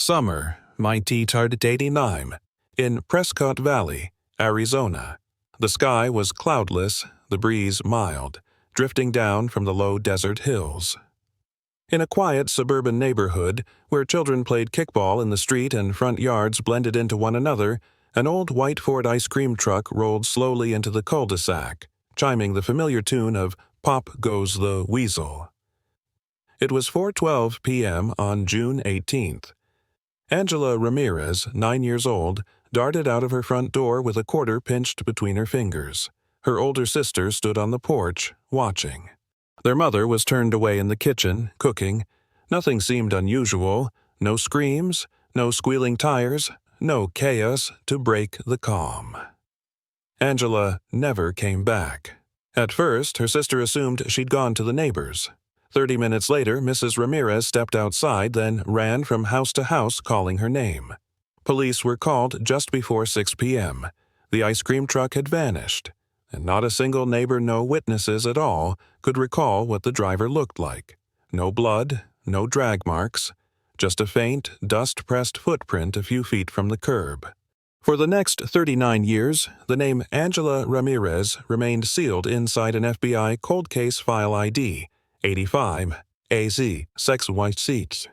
Summer, 1989, in Prescott Valley, Arizona. The sky was cloudless, the breeze mild, drifting down from the low desert hills. In a quiet suburban neighborhood, where children played kickball in the street and front yards blended into one another, an old white Ford ice cream truck rolled slowly into the cul-de-sac, chiming the familiar tune of "Pop Goes the Weasel." It was 4:12 p.m. on June 18th. Angela Ramirez, 9 years old, darted out of her front door with a quarter pinched between her fingers. Her older sister stood on the porch, watching. Their mother was turned away in the kitchen, cooking. Nothing seemed unusual. No screams, no squealing tires, no chaos to break the calm. Angela never came back. At first, her sister assumed she'd gone to the neighbors. 30 minutes later, Mrs. Ramirez stepped outside, then ran from house to house calling her name. Police were called just before 6 p.m. The ice cream truck had vanished, and not a single neighbor, no witnesses at all, could recall what the driver looked like. No blood, no drag marks, just a faint, dust-pressed footprint a few feet from the curb. For the next 39 years, the name Angela Ramirez remained sealed inside an FBI cold case file ID, 85 AZ 616.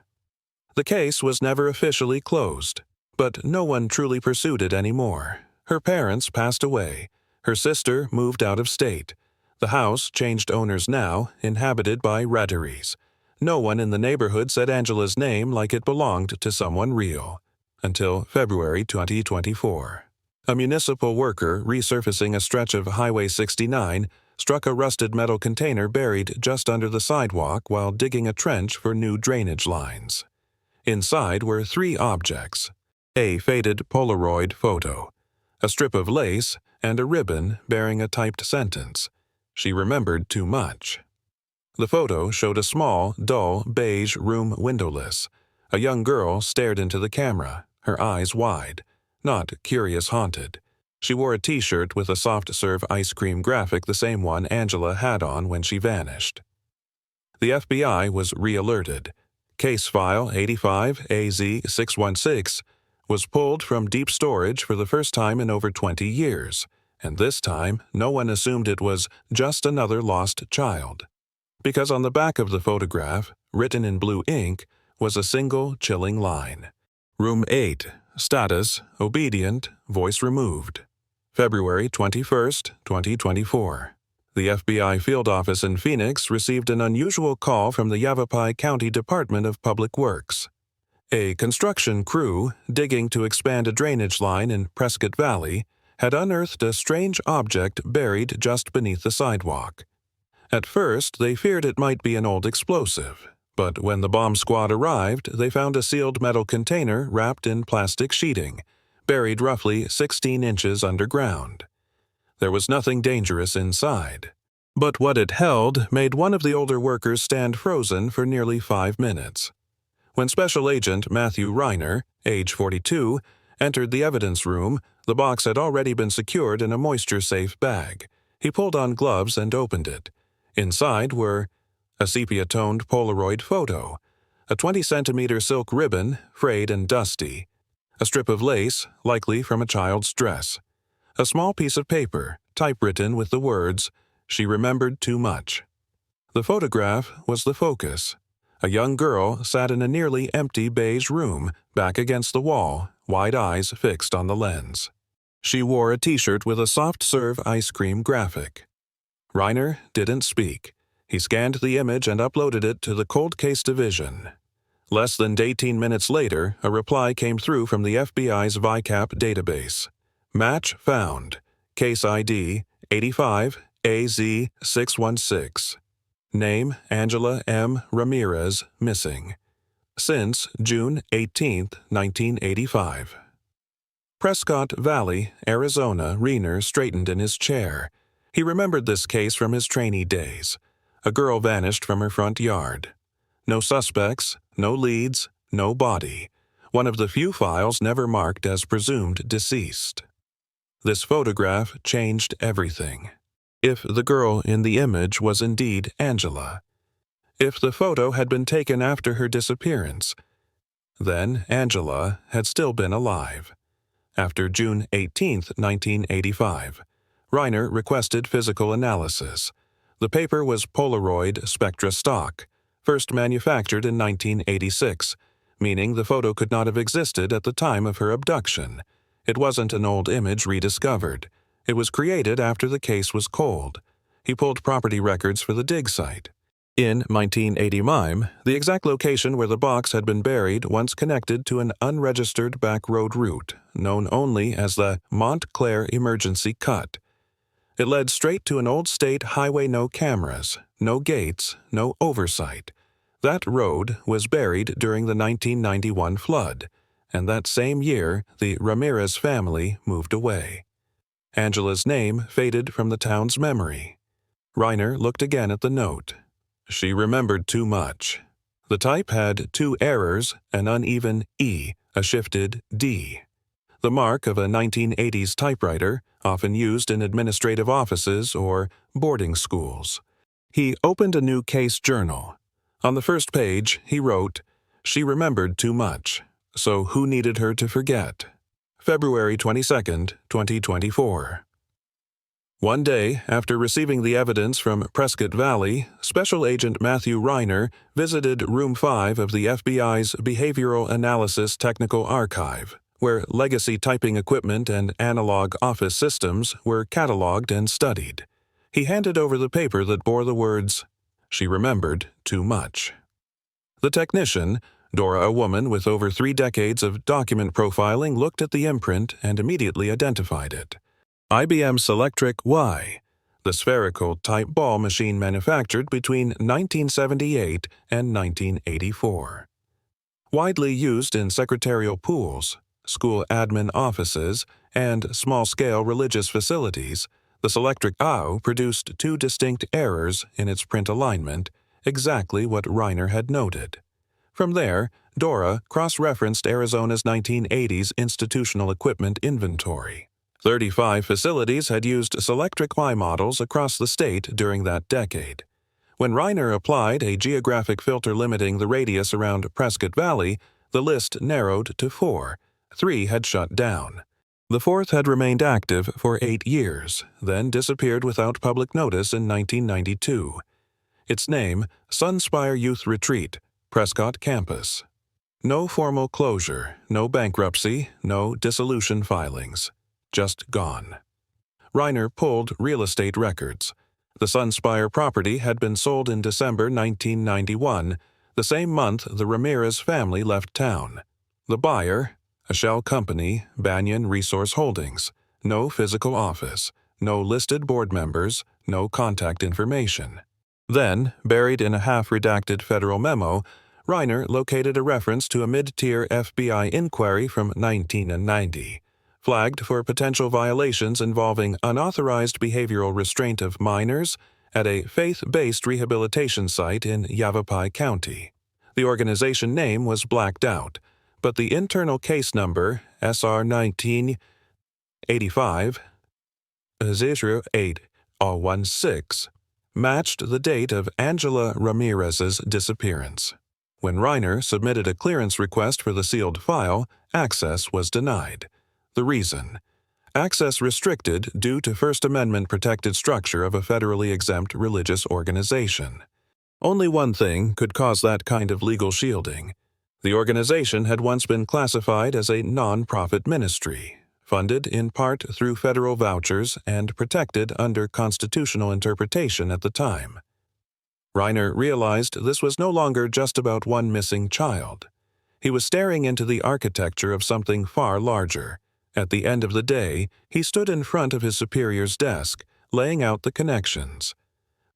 The case was never officially closed, but no one truly pursued it anymore. Her parents passed away. Her sister moved out of state. The house changed owners now, inhabited by retirees. No one in the neighborhood said Angela's name like it belonged to someone real. Until February 2024. A municipal worker resurfacing a stretch of Highway 69 struck a rusted metal container buried just under the sidewalk while digging a trench for new drainage lines. Inside were 3 objects: a faded Polaroid photo, a strip of lace, and a ribbon bearing a typed sentence. She remembered too much. The photo showed a small, dull, beige room windowless. A young girl stared into the camera, her eyes wide, not curious haunted. She wore a t-shirt with a soft-serve ice cream graphic, the same one Angela had on when she vanished. The FBI was re-alerted. Case file 85 AZ 616 was pulled from deep storage for the first time in over 20 years, and this time no one assumed it was just another lost child. Because on the back of the photograph, written in blue ink, was a single chilling line. Room 8, status, obedient, voice removed. February 21st, 2024. The FBI field office in Phoenix received an unusual call from the Yavapai County Department of Public Works. A construction crew, digging to expand a drainage line in Prescott Valley, had unearthed a strange object buried just beneath the sidewalk. At first, they feared it might be an old explosive. But when the bomb squad arrived, they found a sealed metal container wrapped in plastic sheeting, buried roughly 16 inches underground. There was nothing dangerous inside. But what it held made one of the older workers stand frozen for nearly 5 minutes. When Special Agent Matthew Reiner, age 42, entered the evidence room, the box had already been secured in a moisture-safe bag. He pulled on gloves and opened it. Inside were a sepia-toned Polaroid photo, a 20-centimeter silk ribbon, frayed and dusty, a strip of lace, likely from a child's dress, a small piece of paper, typewritten with the words, "She remembered too much." The photograph was the focus. A young girl sat in a nearly empty beige room, back against the wall, wide eyes fixed on the lens. She wore a t-shirt with a soft-serve ice cream graphic. Reiner didn't speak. He scanned the image and uploaded it to the Cold Case Division. Less than 18 minutes later, a reply came through from the FBI's VICAP database. Match found. Case ID 85 AZ 616. Name Angela M. Ramirez, missing. Since June 18, 1985. Prescott Valley, Arizona, Reiner straightened in his chair. He remembered this case from his trainee days. A girl vanished from her front yard. No suspects, no leads, no body. One of the few files never marked as presumed deceased. This photograph changed everything. If the girl in the image was indeed Angela. If the photo had been taken after her disappearance. Then Angela had still been alive. After June 18, 1985, Reiner requested physical analysis. The paper was Polaroid spectra stock, first manufactured in 1986, meaning the photo could not have existed at the time of her abduction. It wasn't an old image rediscovered. It was created after the case was cold. He pulled property records for the dig site. In 1989, the exact location where the box had been buried once connected to an unregistered back road route, known only as the Montclair Emergency Cut. It led straight to an old state highway, no cameras, no gates, no oversight. That road was buried during the 1991 flood, and that same year the Ramirez family moved away. Angela's name faded from the town's memory. Reiner looked again at the note. She remembered too much. The type had 2 errors, an uneven E, a shifted D. The mark of a 1980s typewriter, often used in administrative offices or boarding schools. He opened a new case journal. On the first page, he wrote, "She remembered too much. So who needed her to forget?" February 22, 2024. One day, after receiving the evidence from Prescott Valley, Special Agent Matthew Reiner visited Room 5 of the FBI's Behavioral Analysis Technical Archive, where legacy typing equipment and analog office systems were cataloged and studied. He handed over the paper that bore the words, "She remembered too much." The technician, Dora, a woman with over 3 decades of document profiling, looked at the imprint and immediately identified it. IBM Selectric Y, the spherical type ball machine manufactured between 1978 and 1984. Widely used in secretarial pools, school admin offices, and small-scale religious facilities, the Selectric Y produced 2 distinct errors in its print alignment, exactly what Reiner had noted. From there, Dora cross-referenced Arizona's 1980s institutional equipment inventory. 35 facilities had used Selectric Y models across the state during that decade. When Reiner applied a geographic filter limiting the radius around Prescott Valley, the list narrowed to 4. 3 had shut down. The 4th had remained active for 8 years, then disappeared without public notice in 1992. Its name, Sunspire Youth Retreat, Prescott Campus. No formal closure, no bankruptcy, no dissolution filings. Just gone. Reiner pulled real estate records. The Sunspire property had been sold in December 1991, the same month the Ramirez family left town. The buyer, a shell company, Banyan Resource Holdings. No physical office, no listed board members, no contact information. Then, buried in a half-redacted federal memo, Reiner located a reference to a mid-tier FBI inquiry from 1990. Flagged for potential violations involving unauthorized behavioral restraint of minors at a faith-based rehabilitation site in Yavapai County. The organization name was blacked out, but the internal case number, SR 1985-08-016, matched the date of Angela Ramirez's disappearance. When Reiner submitted a clearance request for the sealed file, access was denied. The reason: access restricted due to First Amendment protected structure of a federally exempt religious organization. Only one thing could cause that kind of legal shielding. The organization had once been classified as a non-profit ministry, funded in part through federal vouchers and protected under constitutional interpretation at the time. Reiner realized this was no longer just about one missing child. He was staring into the architecture of something far larger. At the end of the day, he stood in front of his superior's desk, laying out the connections.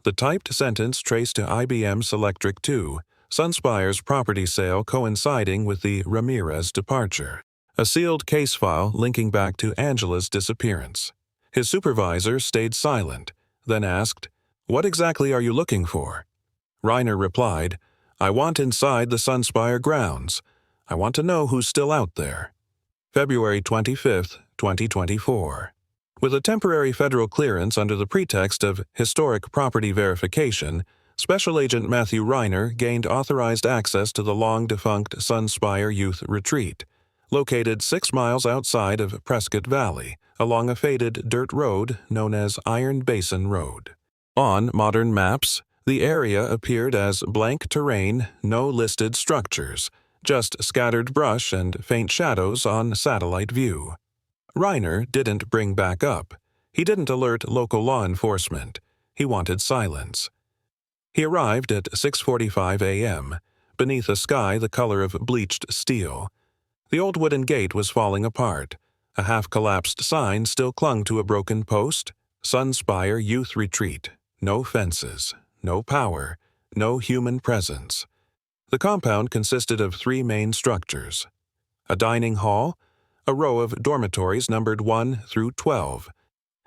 The typed sentence traced to IBM Selectric 2, Sunspire's property sale coinciding with the Ramirez departure. A sealed case file linking back to Angela's disappearance. His supervisor stayed silent, then asked, "What exactly are you looking for?" Reiner replied, "I want inside the Sunspire grounds. I want to know who's still out there." February 25, 2024. With a temporary federal clearance under the pretext of historic property verification, Special Agent Matthew Reiner gained authorized access to the long-defunct Sunspire Youth Retreat, located 6 miles outside of Prescott Valley, along a faded dirt road known as Iron Basin Road. On modern maps, the area appeared as blank terrain, no listed structures, just scattered brush and faint shadows on satellite view. Reiner didn't bring back up. He didn't alert local law enforcement. He wanted silence. He arrived at 6:45 a.m., beneath a sky the color of bleached steel. The old wooden gate was falling apart. A half-collapsed sign still clung to a broken post. Sunspire Youth Retreat. No fences, no power, no human presence. The compound consisted of 3 main structures: a dining hall, a row of dormitories numbered 1 through 12,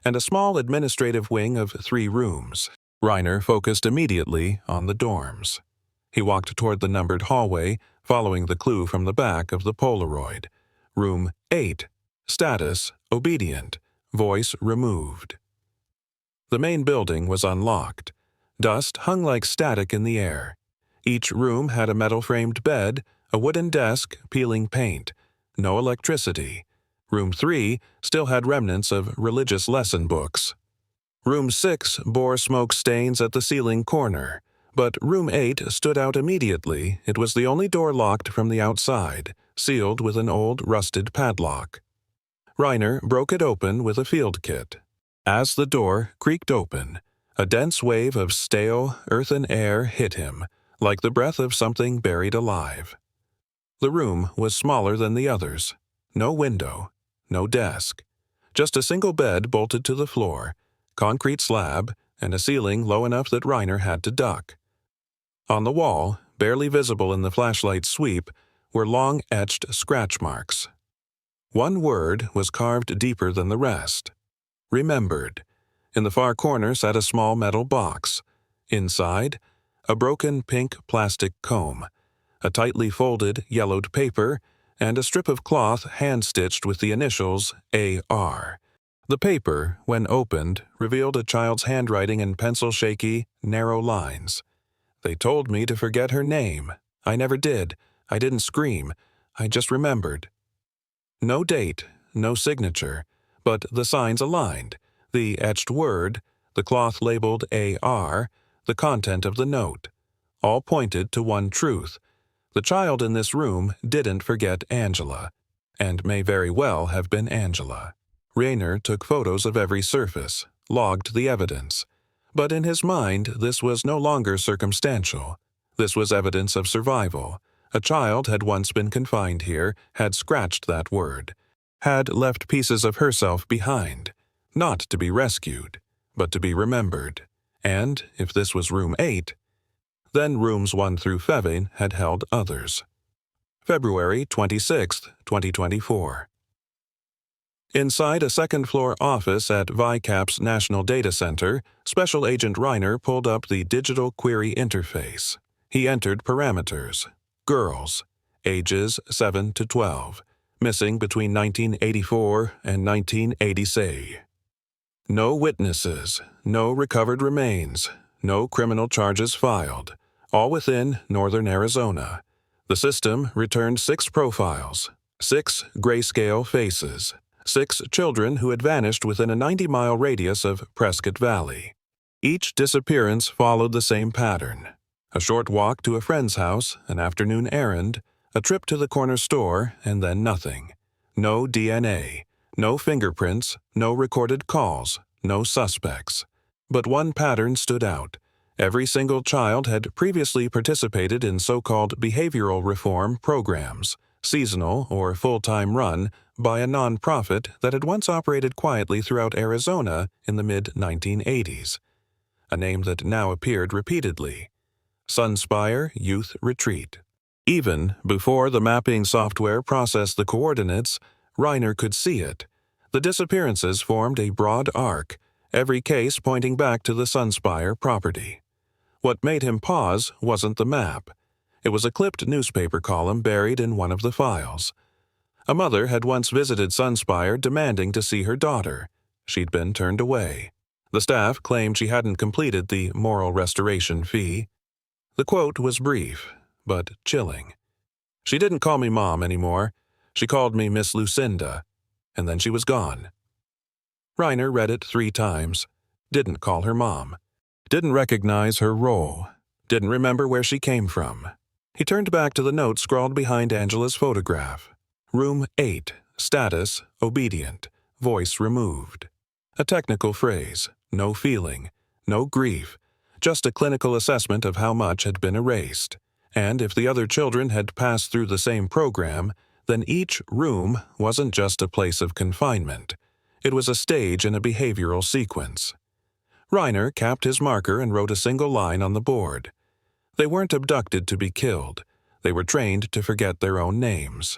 and a small administrative wing of 3 rooms. Reiner focused immediately on the dorms. He walked toward the numbered hallway, following the clue from the back of the Polaroid. Room 8. Status: obedient. Voice removed. The main building was unlocked. Dust hung like static in the air. Each room had a metal-framed bed, a wooden desk, peeling paint. No electricity. Room 3 still had remnants of religious lesson books. Room 6 bore smoke stains at the ceiling corner, but Room 8 stood out immediately. It was the only door locked from the outside, sealed with an old rusted padlock. Reiner broke it open with a field kit. As the door creaked open, a dense wave of stale, earthen air hit him, like the breath of something buried alive. The room was smaller than the others. No window, no desk. Just a single bed bolted to the floor, concrete slab, and a ceiling low enough that Reiner had to duck. On the wall, barely visible in the flashlight's sweep, were long etched scratch marks. One word was carved deeper than the rest. Remembered. In the far corner sat a small metal box. Inside, a broken pink plastic comb, a tightly folded yellowed paper, and a strip of cloth hand-stitched with the initials A.R. The paper, when opened, revealed a child's handwriting in pencil-shaky, narrow lines. "They told me to forget her name. I never did. I didn't scream. I just remembered." No date, no signature, but the signs aligned. The etched word, the cloth labeled A.R., the content of the note. All pointed to one truth. The child in this room didn't forget Angela, and may very well have been Angela. Reiner took photos of every surface, logged the evidence. But in his mind, this was no longer circumstantial. This was evidence of survival. A child had once been confined here, had scratched that word, had left pieces of herself behind, not to be rescued, but to be remembered. And, if this was Room 8, then Rooms 1 through 7 had held others. February 26, 2024. Inside a second-floor office at VICAP's National Data Center, Special Agent Reiner pulled up the digital query interface. He entered parameters. Girls, ages 7 to 12, missing between 1984 and 1986. No witnesses, no recovered remains, no criminal charges filed, all within northern Arizona. The system returned 6 profiles, 6 grayscale faces, 6 children who had vanished within a 90-mile radius of Prescott Valley. Each disappearance followed the same pattern. A short walk to a friend's house, an afternoon errand, a trip to the corner store, and then nothing. No DNA, no fingerprints, no recorded calls, no suspects. But one pattern stood out. Every single child had previously participated in so-called behavioral reform programs, seasonal or full-time run by a non-profit that had once operated quietly throughout Arizona in the mid-1980s. A name that now appeared repeatedly. Sunspire Youth Retreat. Even before the mapping software processed the coordinates, Reiner could see it. The disappearances formed a broad arc, every case pointing back to the Sunspire property. What made him pause wasn't the map. It was a clipped newspaper column buried in one of the files. A mother had once visited Sunspire demanding to see her daughter. She'd been turned away. The staff claimed she hadn't completed the moral restoration fee. The quote was brief, but chilling. "She didn't call me Mom anymore. She called me Miss Lucinda, and then she was gone." Reiner read it 3 times, didn't call her Mom, didn't recognize her role, didn't remember where she came from. He turned back to the note scrawled behind Angela's photograph. Room 8, status, obedient, voice removed. A technical phrase, no feeling, no grief, just a clinical assessment of how much had been erased. And if the other children had passed through the same program, then each room wasn't just a place of confinement. It was a stage in a behavioral sequence. Reiner capped his marker and wrote a single line on the board. They weren't abducted to be killed. They were trained to forget their own names.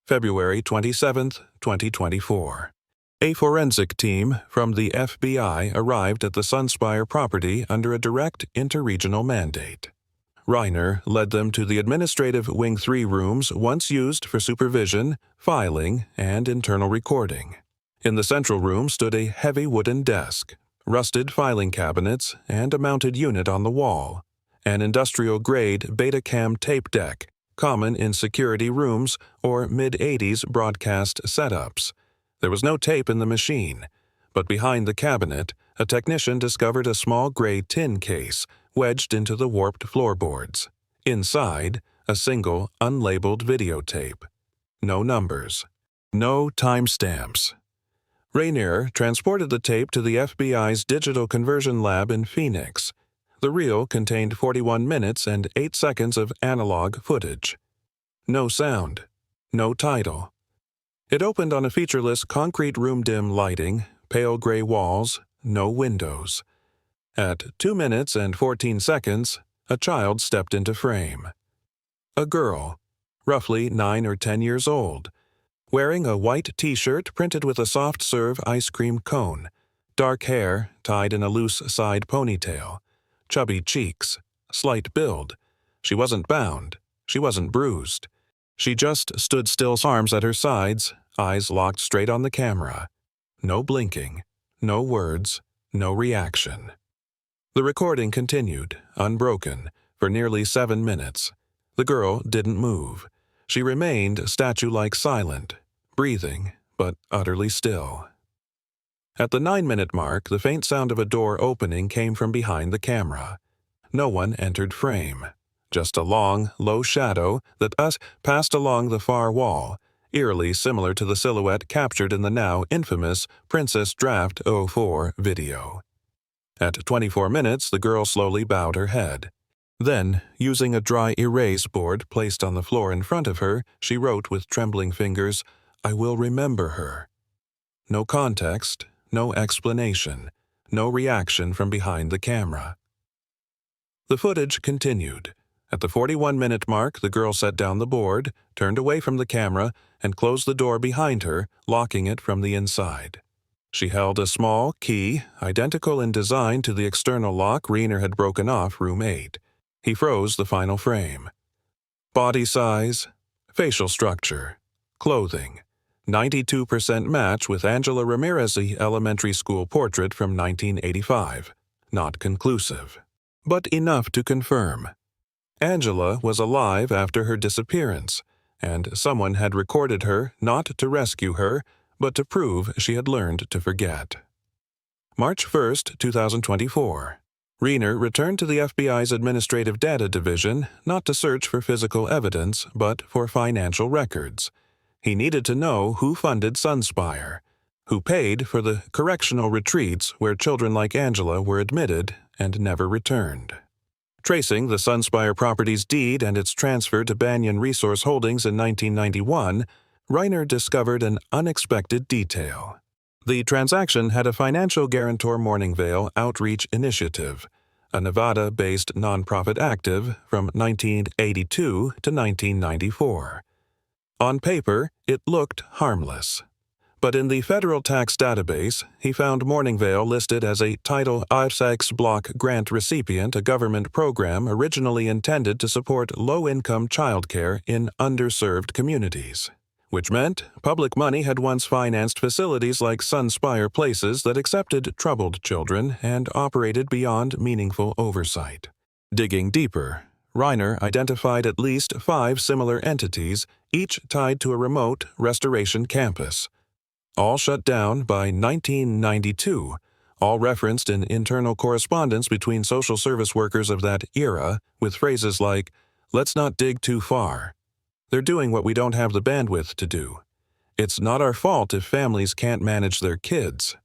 February 27, 2024. A forensic team from the FBI arrived at the Sunspire property under a direct interregional mandate. Reiner led them to the Administrative Wing 3 rooms once used for supervision, filing, and internal recording. In the central room stood a heavy wooden desk, rusted filing cabinets, and a mounted unit on the wall. An industrial-grade Betacam tape deck, common in security rooms or mid-'80s broadcast setups. There was no tape in the machine, but behind the cabinet, a technician discovered a small gray tin case wedged into the warped floorboards. Inside, a single, unlabeled videotape. No numbers. No timestamps. Rainier transported the tape to the FBI's digital conversion lab in Phoenix. The reel contained 41 minutes and 8 seconds of analog footage. No sound. No title. It opened on a featureless concrete room, dim lighting, pale gray walls, no windows. At 2 minutes and 14 seconds, a child stepped into frame. A girl, roughly 9 or 10 years old, wearing a white t-shirt printed with a soft-serve ice cream cone, dark hair tied in a loose side ponytail, chubby cheeks, slight build. She wasn't bound. She wasn't bruised. She just stood still, arms at her sides, eyes locked straight on the camera. No blinking, no words, no reaction. The recording continued, unbroken, for nearly 7 minutes. The girl didn't move. She remained statue-like silent, breathing, but utterly still. At the 9-minute mark, the faint sound of a door opening came from behind the camera. No one entered frame. Just a long, low shadow that passed along the far wall, eerily similar to the silhouette captured in the now infamous Princess Draft 04 video. At 24 minutes, the girl slowly bowed her head. Then, using a dry erase board placed on the floor in front of her, she wrote with trembling fingers, "I will remember her." No context, no explanation, no reaction from behind the camera. The footage continued. At the 41-minute mark, the girl set down the board, turned away from the camera, and closed the door behind her, locking it from the inside. She held a small key, identical in design to the external lock Reiner had broken off room 8. He froze the final frame. Body size, facial structure, clothing, 92% match with Angela Ramirez's elementary school portrait from 1985. Not conclusive, but enough to confirm. Angela was alive after her disappearance, and someone had recorded her not to rescue her, but to prove she had learned to forget. March 1, 2024. Reiner returned to the FBI's Administrative Data Division not to search for physical evidence, but for financial records. He needed to know who funded Sunspire, who paid for the correctional retreats where children like Angela were admitted and never returned. Tracing the Sunspire property's deed and its transfer to Banyan Resource Holdings in 1991, Reiner discovered an unexpected detail. The transaction had a financial guarantor Morningvale Outreach Initiative, a Nevada-based nonprofit active from 1982 to 1994. On paper, it looked harmless. But in the federal tax database, he found Morningvale listed as a Title VI Block grant recipient, a government program originally intended to support low-income childcare in underserved communities. which meant public money had once financed facilities like Sunspire Places that accepted troubled children and operated beyond meaningful oversight. Digging deeper, Reiner identified at least 5 similar entities, each tied to a remote restoration campus. All shut down by 1992, all referenced in internal correspondence between social service workers of that era with phrases like, "Let's not dig too far." "They're doing what we don't have the bandwidth to do." "It's not our fault if families can't manage their kids."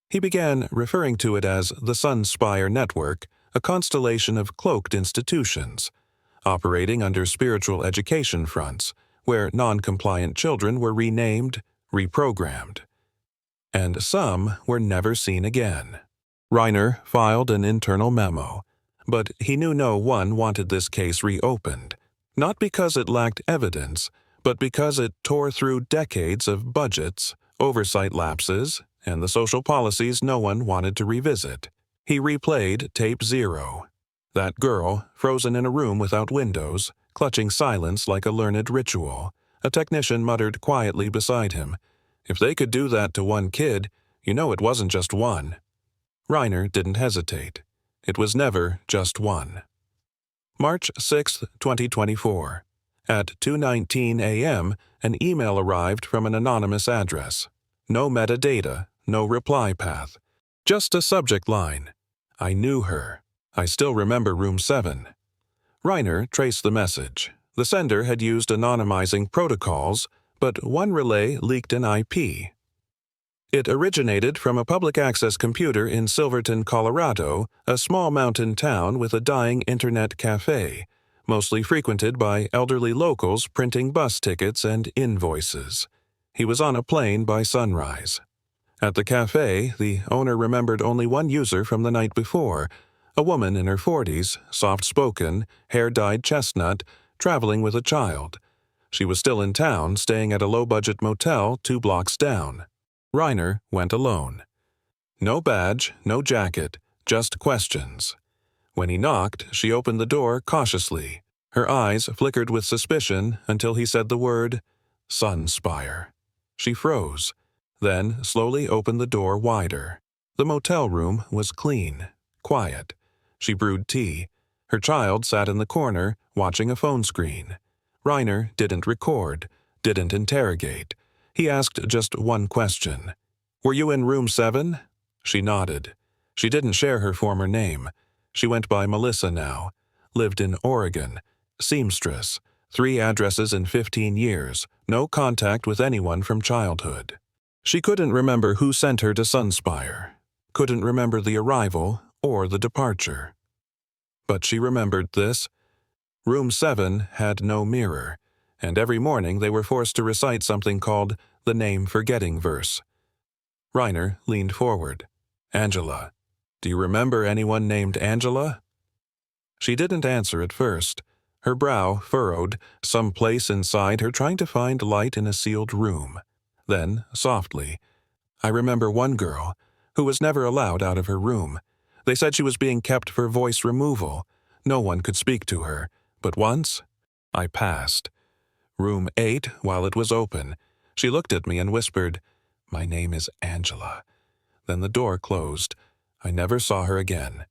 He began referring to it as the Sunspire Network, a constellation of cloaked institutions, operating under spiritual education fronts, where non-compliant children were renamed, reprogrammed. And some were never seen again. Reiner filed an internal memo, but he knew no one wanted this case reopened, not because it lacked evidence, but because it tore through decades of budgets, oversight lapses, and the social policies no one wanted to revisit. He replayed tape 0. That girl, frozen in a room without windows, clutching silence like a learned ritual. A technician muttered quietly beside him, "If they could do that to one kid, you know it wasn't just one." Reiner didn't hesitate. It was never just one. March 6, 2024. At 2:19 a.m., an email arrived from an anonymous address. No metadata, no reply path. Just a subject line. "I knew her. I still remember room 7. Reiner traced the message. The sender had used anonymizing protocols, but one relay leaked an IP. It originated from a public access computer in Silverton, Colorado, a small mountain town with a dying internet cafe, mostly frequented by elderly locals printing bus tickets and invoices. He was on a plane by sunrise. At the cafe, the owner remembered only one user from the night before, a woman in her 40s, soft-spoken, hair dyed chestnut, traveling with a child. She was still in town, staying at a low-budget motel 2 blocks down. Reiner went alone. No badge, no jacket, just questions. When he knocked, she opened the door cautiously. Her eyes flickered with suspicion until he said the word, "Sunspire." She froze, then slowly opened the door wider. The motel room was clean, quiet. She brewed tea. Her child sat in the corner, watching a phone screen. Reiner didn't record, didn't interrogate. He asked just one question. "Were you in room 7? She nodded. She didn't share her former name. She went by Melissa now. Lived in Oregon. Seamstress. 3 addresses in 15 years. No contact with anyone from childhood. She couldn't remember who sent her to Sunspire. Couldn't remember the arrival or the departure. But she remembered this. Room 7 had no mirror, and every morning they were forced to recite something called the name-forgetting verse. Reiner leaned forward. "Angela. Do you remember anyone named Angela?" She didn't answer at first. Her brow furrowed, some place inside her trying to find light in a sealed room. Then, softly, "I remember one girl who was never allowed out of her room. They said she was being kept for voice removal. No one could speak to her. But once, I passed. Room 8, while it was open. She looked at me and whispered, 'My name is Angela.' Then the door closed. I never saw her again."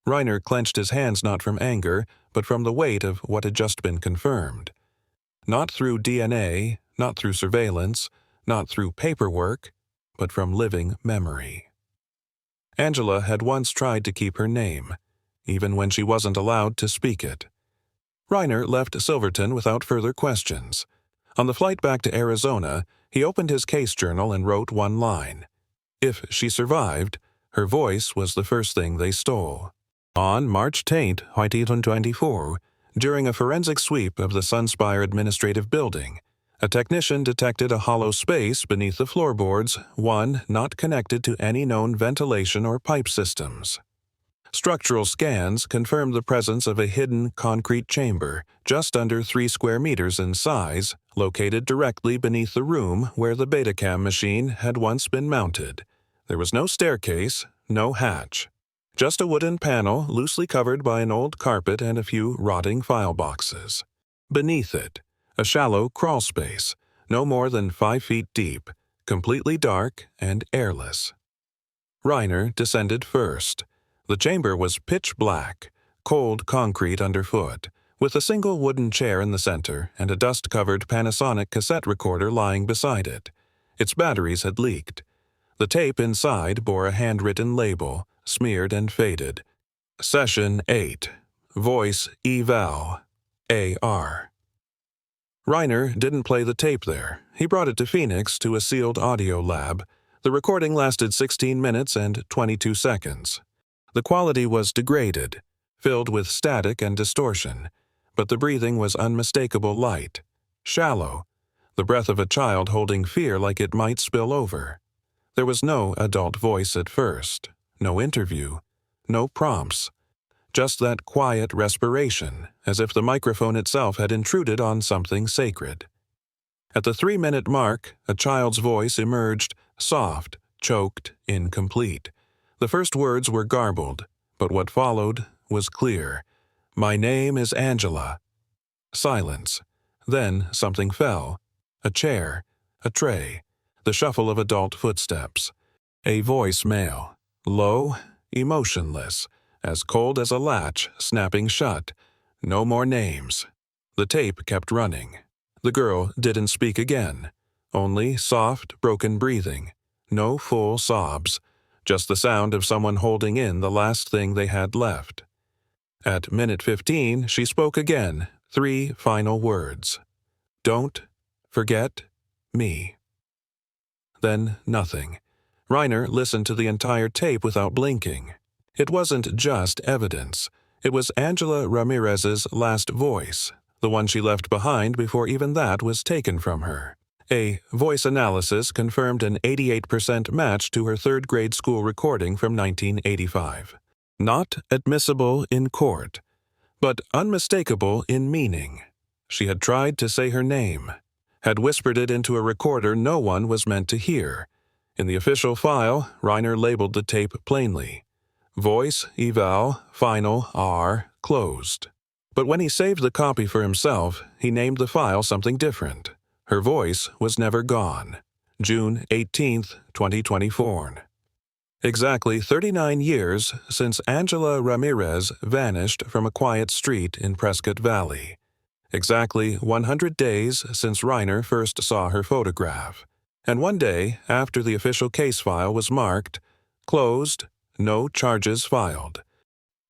Reiner clenched his hands not from anger, but from the weight of what had just been confirmed. Not through DNA, not through surveillance, not through paperwork, but from living memory. Angela had once tried to keep her name, even when she wasn't allowed to speak it. Reiner left Silverton without further questions. On the flight back to Arizona, he opened his case journal and wrote one line. If she survived, her voice was the first thing they stole. On March 10, 2024, during a forensic sweep of the Sunspire Administrative Building, a technician detected a hollow space beneath the floorboards, one not connected to any known ventilation or pipe systems. Structural scans confirmed the presence of a hidden concrete chamber, just under 3 square meters in size, located directly beneath the room where the Betacam machine had once been mounted. There was no staircase, no hatch. Just a wooden panel loosely covered by an old carpet and a few rotting file boxes. Beneath it, a shallow crawl space, no more than 5 feet deep, completely dark and airless. Reiner descended first. The chamber was pitch black, cold concrete underfoot, with a single wooden chair in the center and a dust-covered Panasonic cassette recorder lying beside it. Its batteries had leaked. The tape inside bore a handwritten label, smeared and faded. Session 8. Voice Eval. AR. Reiner didn't play the tape there. He brought it to Phoenix to a sealed audio lab. The recording lasted 16 minutes and 22 seconds. The quality was degraded, filled with static and distortion, but the breathing was unmistakable light, shallow, the breath of a child holding fear like it might spill over. There was no adult voice at first, no interview, no prompts, just that quiet respiration, as if the microphone itself had intruded on something sacred. At the 3-minute mark, a child's voice emerged, soft, choked, incomplete. The first words were garbled, but what followed was clear. "My name is Angela." Silence. Then something fell. A chair, a tray, the shuffle of adult footsteps. A voicemail, low, emotionless, as cold as a latch snapping shut. No more names. The tape kept running. The girl didn't speak again. Only soft, broken breathing. No full sobs. Just the sound of someone holding in the last thing they had left. At minute 15, she spoke again, 3 final words. "Don't forget me." Then nothing. Reiner listened to the entire tape without blinking. It wasn't just evidence. It was Angela Ramirez's last voice, the one she left behind before even that was taken from her. A voice analysis confirmed an 88% match to her third-grade school recording from 1985. Not admissible in court, but unmistakable in meaning. She had tried to say her name, had whispered it into a recorder no one was meant to hear. In the official file, Reiner labeled the tape plainly. Voice, eval, final, R, closed. But when he saved the copy for himself, he named the file something different. Her voice was never gone. June 18, 2024. Exactly 39 years since Angela Ramirez vanished from a quiet street in Prescott Valley. Exactly 100 days since Reiner first saw her photograph. And one day, after the official case file was marked, closed, no charges filed.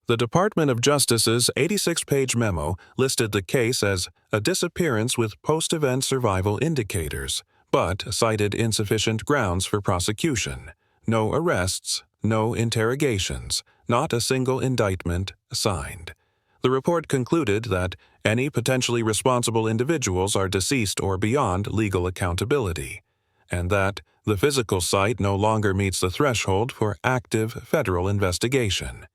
The Department of Justice's 86-page memo listed the case as a disappearance with post-event survival indicators, but cited insufficient grounds for prosecution. No arrests, no interrogations, not a single indictment signed. The report concluded that any potentially responsible individuals are deceased or beyond legal accountability, and that the physical site no longer meets the threshold for active federal investigation.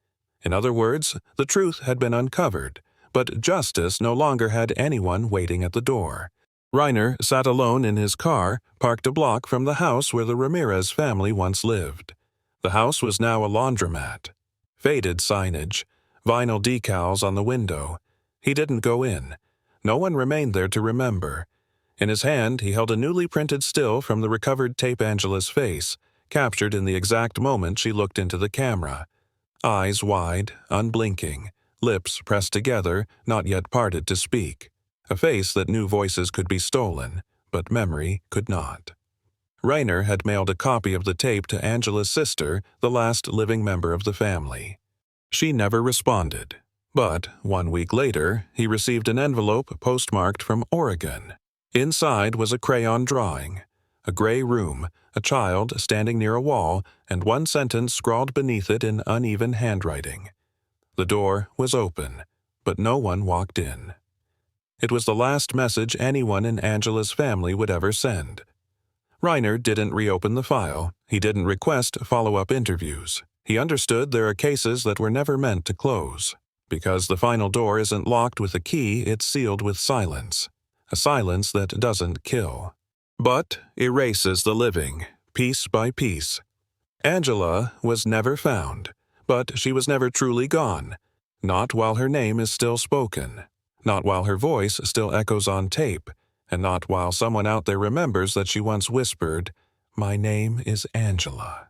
In other words, the truth had been uncovered, but justice no longer had anyone waiting at the door. Reiner sat alone in his car, parked a block from the house where the Ramirez family once lived. The house was now a laundromat. Faded signage, vinyl decals on the window. He didn't go in. No one remained there to remember. In his hand, he held a newly printed still from the recovered tape Angela's face, captured in the exact moment she looked into the camera. Eyes wide, unblinking, lips pressed together, not yet parted to speak. A face that knew voices could be stolen, but memory could not. Reiner had mailed a copy of the tape to Angela's sister, the last living member of the family. She never responded, but 1 week later, he received an envelope postmarked from Oregon. Inside was a crayon drawing, a gray room, a child standing near a wall, and one sentence scrawled beneath it in uneven handwriting. The door was open, but no one walked in. It was the last message anyone in Angela's family would ever send. Reiner didn't reopen the file. He didn't request follow-up interviews. He understood there are cases that were never meant to close. Because the final door isn't locked with a key, it's sealed with silence. A silence that doesn't kill, but erases the living, piece by piece. Angela was never found, but she was never truly gone. Not while her name is still spoken. Not while her voice still echoes on tape. and not while someone out there remembers that she once whispered, "My name is Angela."